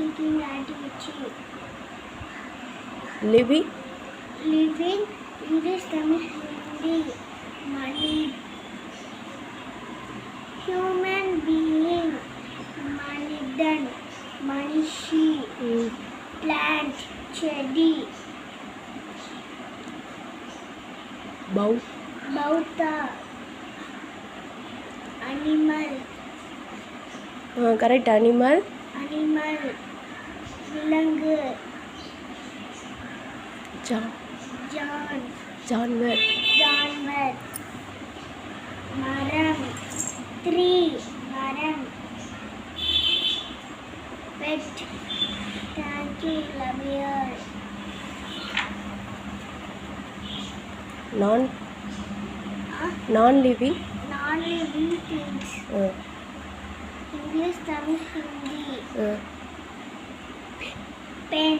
speaking activity. living, English, Tamil, Hindi. Money. Human being. Manidan. Manishi. Plant. Chedi. Bauta. Animal. correct, animal, விலங்கு. ஜான்வர், ஜான்வர். மரம். tree. மரம். pet. thank you, love you all. non-living, non-living things. English, Tamil, Hindi. Pen.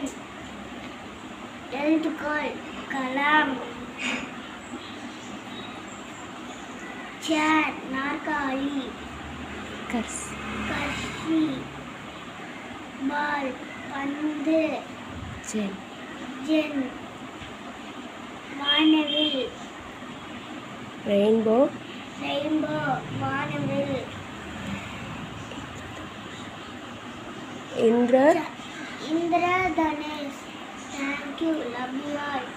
எழுத்துக்கள். கலாம். சேர். நாற்காலி. கர்சி. பால். பந்து. Gen. வானவில். Rainbow, வானவில். இந்திர Indradhanush. thank you, love you all.